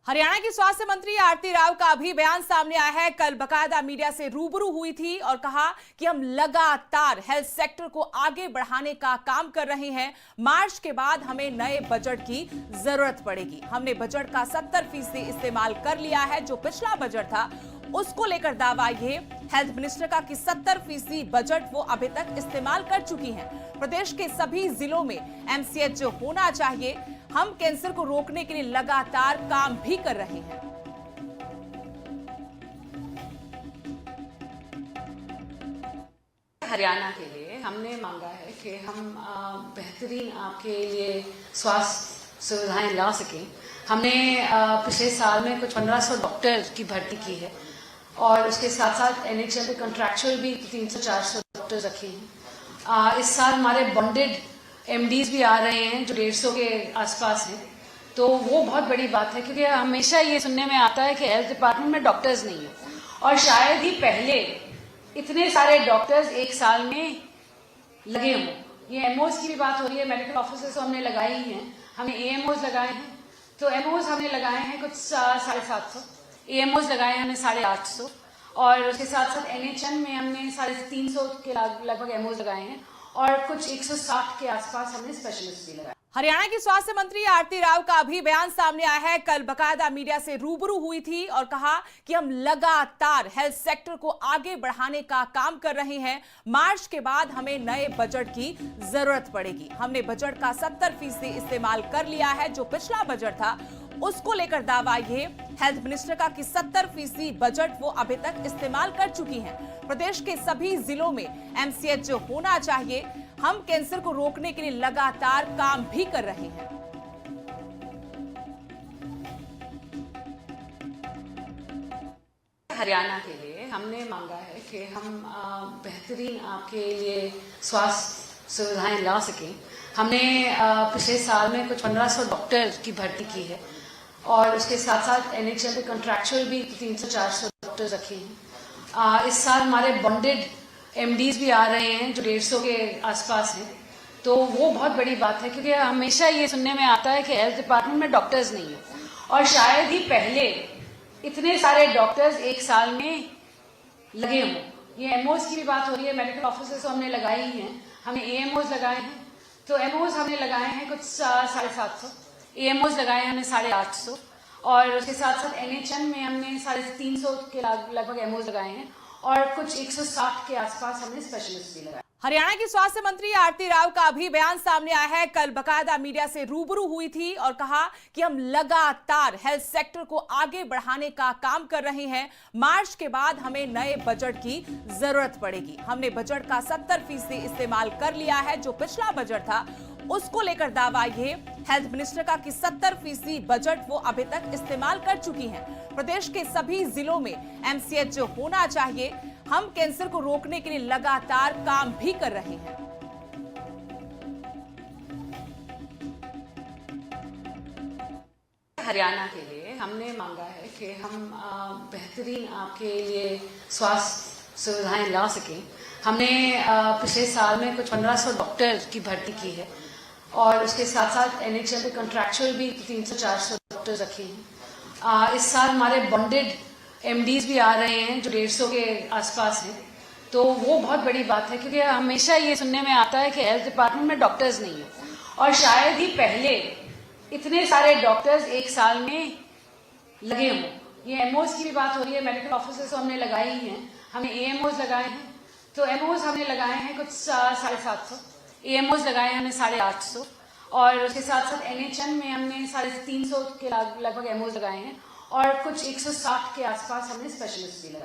हरियाणा की स्वास्थ्य मंत्री आरती राव का अभी बयान सामने आया है। कल बकायदा मीडिया से रूबरू हुई थी और कहा कि हम लगातार हेल्थ सेक्टर को आगे बढ़ाने का काम कर रहे हैं। मार्च के बाद हमें नए बजट की जरूरत पड़ेगी। हमने बजट का 70% इस्तेमाल कर लिया है। जो पिछला बजट था उसको लेकर दावा ये हेल्थ मिनिस्टर का कि 70% बजट वो अभी तक इस्तेमाल कर चुकी हैं। प्रदेश के सभी जिलों में एमसीएच होना चाहिए। हम कैंसर को रोकने के लिए लगातार काम भी कर रहे हैं। हरियाणा के लिए हमने मांगा है कि हम बेहतरीन आपके लिए स्वास्थ्य सुविधाएं ला सकें। हमने पिछले साल में कुछ 1500 डॉक्टर की भर्ती की है और उसके साथ साथ एनएचएम पे कॉन्ट्रैक्चुअल भी 300-400 डॉक्टर रखे हैं। इस साल हमारे बॉन्डेड एमडीज भी आ रहे हैं जो 150 के आसपास हैं, तो वो बहुत बड़ी बात है क्योंकि हमेशा ये सुनने में आता है कि हेल्थ डिपार्टमेंट में डॉक्टर्स नहीं है और शायद ही पहले इतने सारे डॉक्टर्स एक साल में लगे हों। ये एमओज की भी बात हो रही है, मेडिकल ऑफिसर्स हमने लगाए ही हैं, हमने एएमओज लगाए हैं, तो एमओज हमने लगाए हैं कुछ 750, एएमओज लगाए हैं हमने 850 और उसके साथ साथ एनएचएम में हमने 350 के लगभग एमओज लगाए हैं और कुछ 160 के आसपास हमने स्पेशलिस्ट भी लगाए। हरियाणा की स्वास्थ्य मंत्री आरती राव का अभी बयान सामने आया है। कल बकायदा मीडिया से रूबरू हुई थी और कहा कि हम लगातार हेल्थ सेक्टर को आगे बढ़ाने का काम कर रहे हैं। मार्च के बाद हमें नए बजट की जरूरत पड़ेगी। हमने बजट का 70% इस्तेमाल कर लिया है। जो पिछला बजट था उसको लेकर दावा ये हेल्थ मिनिस्टर का कि 70% बजट वो अभी तक इस्तेमाल कर चुकी हैं। प्रदेश के सभी जिलों में एमसीएच होना चाहिए। हम कैंसर को रोकने के लिए लगातार काम भी कर रहे हैं। हरियाणा के लिए हमने मांगा है कि हम बेहतरीन आपके लिए स्वास्थ्य सुविधाएं ला सकें। हमने पिछले साल में कुछ 1500 डॉक्टर की भर्ती की है और उसके साथ साथ एनएचएम पे कॉन्ट्रैक्चुअल भी 300-400 डॉक्टर रखे हैं। इस साल हमारे बॉन्डेड एमडीज भी आ रहे हैं जो 150 के आसपास हैं, तो वो बहुत बड़ी बात है क्योंकि हमेशा ये सुनने में आता है कि हेल्थ डिपार्टमेंट में डॉक्टर्स नहीं है और शायद ही पहले इतने सारे डॉक्टर्स एक साल में लगे हों। ये एमओज की भी बात हो रही है, मेडिकल ऑफिसर्स हमने लगाए ही हैं, हमने एएमओज लगाए हैं, तो एमओज हमने लगाए हैं कुछ 750, एएमओज लगाए हैं हमने 850 और उसके साथ साथ एनएचएम में हमने 350 के लगभग एमओज लगाए हैं और कुछ 160 के आसपास हमने स्पेशलिस्ट भी लगाए। हरियाणा की स्वास्थ्य मंत्री आरती राव का अभी बयान सामने आया है। कल बकायदा मीडिया से रूबरू हुई थी और कहा कि हम लगातार हेल्थ सेक्टर को आगे बढ़ाने का काम कर रहे हैं। मार्च के बाद हमें नए बजट की जरूरत पड़ेगी। हमने बजट का 70% इस्तेमाल कर लिया है। जो पिछला बजट था उसको लेकर दावा ये हेल्थ मिनिस्टर का कि 70% बजट वो अभी तक इस्तेमाल कर चुकी हैं। प्रदेश के सभी जिलों में एमसीएच होना चाहिए। हम कैंसर को रोकने के लिए लगातार काम भी कर रहे हैं। हरियाणा के लिए हमने मांगा है कि हम बेहतरीन आपके लिए स्वास्थ्य सुविधाएं ला सकें। हमने पिछले साल में कुछ 1500 डॉक्टर की भर्ती की है और उसके साथ साथ एनएचएम पे कॉन्ट्रैक्चुअल भी 300-400 डॉक्टर रखे हैं। इस साल हमारे बॉन्डेड एमडीज भी आ रहे हैं जो 150 के आसपास हैं, तो वो बहुत बड़ी बात है क्योंकि हमेशा ये सुनने में आता है कि हेल्थ डिपार्टमेंट में डॉक्टर्स नहीं है और शायद ही पहले इतने सारे डॉक्टर्स एक साल में लगे हों। ये एमओज की भी बात हो रही है, मेडिकल ऑफिसर्स हमने लगाए ही हैं, हमने एएमओज लगाए हैं, तो एमओज हमने लगाए हैं कुछ 750, एएमओज लगाए हैं हमने 850 और उसके साथ साथ एनएचएम में हमने 350 के लगभग एमओज लगाए हैं और कुछ 160 के आसपास हमने स्पेशलिस्ट भी लगाए।